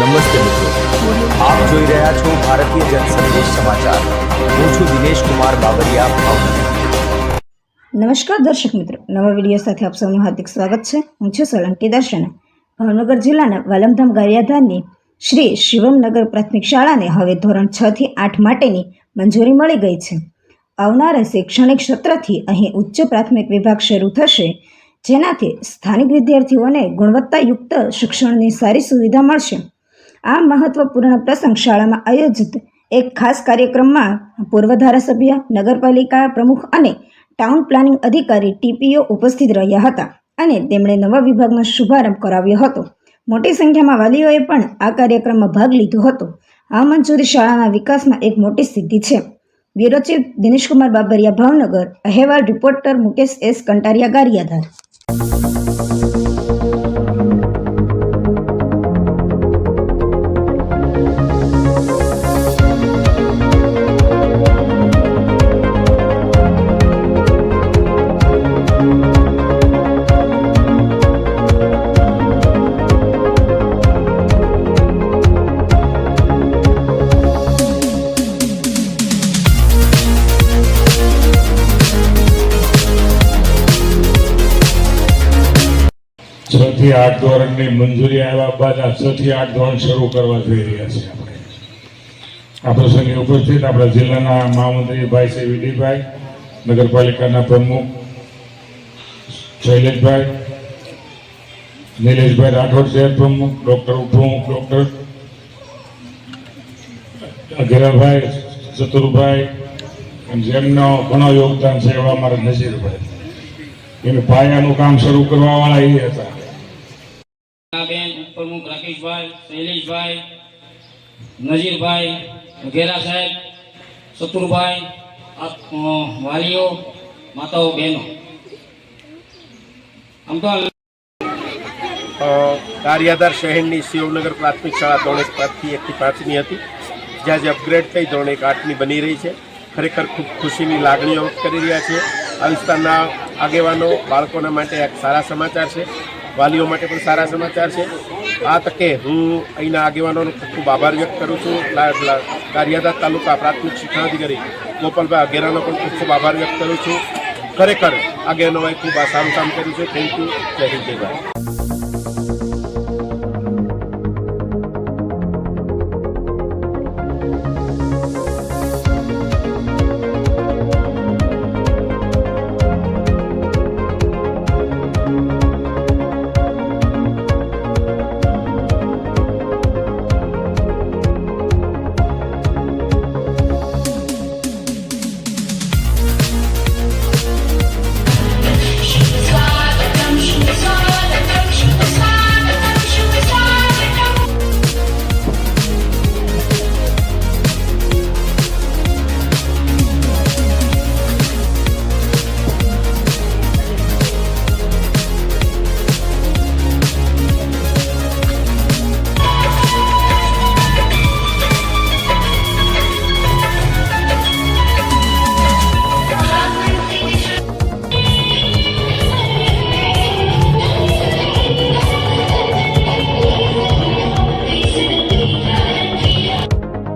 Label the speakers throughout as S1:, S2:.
S1: નમસ્તે મિત્રો, આપ જોઈ રહ્યા છો ભારતીય જનસંદેશ સમાચાર. હું છું દિનેશ કુમાર બાબરિયા, ભાવનગર.
S2: નમસ્કાર દર્શક મિત્રો, નવા વિડીયો સાથે આપ સૌનું હાર્દિક સ્વાગત છે. હું છું સોલંકી દર્શના. ભાવનગર જિલ્લાના વાલમધામ ગારિયાધારની શ્રી શિવમનગર પ્રાથમિક શાળાને હવે ધોરણ 6 થી 8 માટેની મંજૂરી મળી ગઈ છે. આવનારા શૈક્ષણિક સત્રથી અહીં ઉચ્ચ પ્રાથમિક વિભાગ શરૂ થશે, જેનાથી સ્થાનિક વિદ્યાર્થીઓને ગુણવત્તાયુક્ત શિક્ષણની સારી સુવિધા મળશે. આ મહત્વપૂર્ણ પ્રસંગ શાળામાં આયોજિત એક ખાસ કાર્યક્રમમાં પૂર્વ ધારાસભ્ય, નગરપાલિકા પ્રમુખ અને ટાઉન પ્લાનિંગ અધિકારી TPO ઉપસ્થિત રહ્યા હતા અને તેમણે નવા વિભાગનો શુભારંભ કરાવ્યો હતો. મોટી સંખ્યામાં વાલીઓએ પણ આ કાર્યક્રમમાં ભાગ લીધો હતો. આ મંજૂરી શાળાના વિકાસમાં એક મોટી સિદ્ધિ છે. Bureau chief Dinesh Kumar Babariya, Bhavnagar. અહેવાલ રિપોર્ટર મુકેશ S કંટારિયા, ગારિયાધાર.
S3: છ થી 8 ધોરણની મંજૂરી આવ્યા બાદ આ 6 થી 8 ધોરણ શરૂ કરવા જઈ રહ્યા છે. આ પ્રસંગે ઉપસ્થિત આપણા જિલ્લાના મહામંત્રી ભાઈ શ્રી વિડીભાઈ, નગરપાલિકાના પ્રમુખ શૈલેષભાઈ, નિલેશભાઈ રાઠોડ શહેર પ્રમુખ, ડોક્ટર અઘેરાભાઈ, ચતુરભાઈ, જેમનો ઘણો યોગદાન છે એવા અમારા નજીરભાઈ, એને પાયાનું કામ શરૂ કરવા વાળા એ હતા.
S4: બેન પ્રમુખ રાકેશભાઈ, શૈલેષભાઈ, નજીરભાઈ, ઘેરા સાહેબ, શત્રુભાઈ, વાલીઓ, માતાઓ, બહેનો. આમ તો
S5: ગારિયાધાર શહેરની શિવનગર પ્રાથમિક શાળા ધોરણ 1 થી 5ની હતી, જ્યાં જે અપગ્રેડ થઈ ધોરણ 1 8ની બની રહી છે. ખરેખર ખૂબ ખુશીની લાગણીઓ વ્યક્ત કરી રહ્યા છીએ. આ વિસ્તારના આગેવાનો, બાળકોના માટે એક સારા સમાચાર છે, વાલીઓ માટે પણ સારા સમાચાર છે. આ તકે હું અહીંના આગેવાનોનો ખૂબ આભાર વ્યક્ત કરું છું. ગારિયાધાર તાલુકા પ્રાથમિક શિક્ષણાધિકારી ગોપાલભાઈ અઘેરાનો પણ ખૂબ આભાર વ્યક્ત કરું છું. ખરેખર આગેવાનોએ ખૂબ આ સારું કામ કર્યું છે. Thank you. જય હિન્દ, જય ભારત.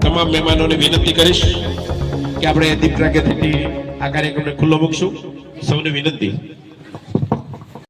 S5: તમામ મહેમાનોને વિનંતી કરીશ કે આપણે દીપ પ્રાગટ્યથી આ કાર્યક્રમને ખુલ્લો મૂકશું. સૌને વિનંતી.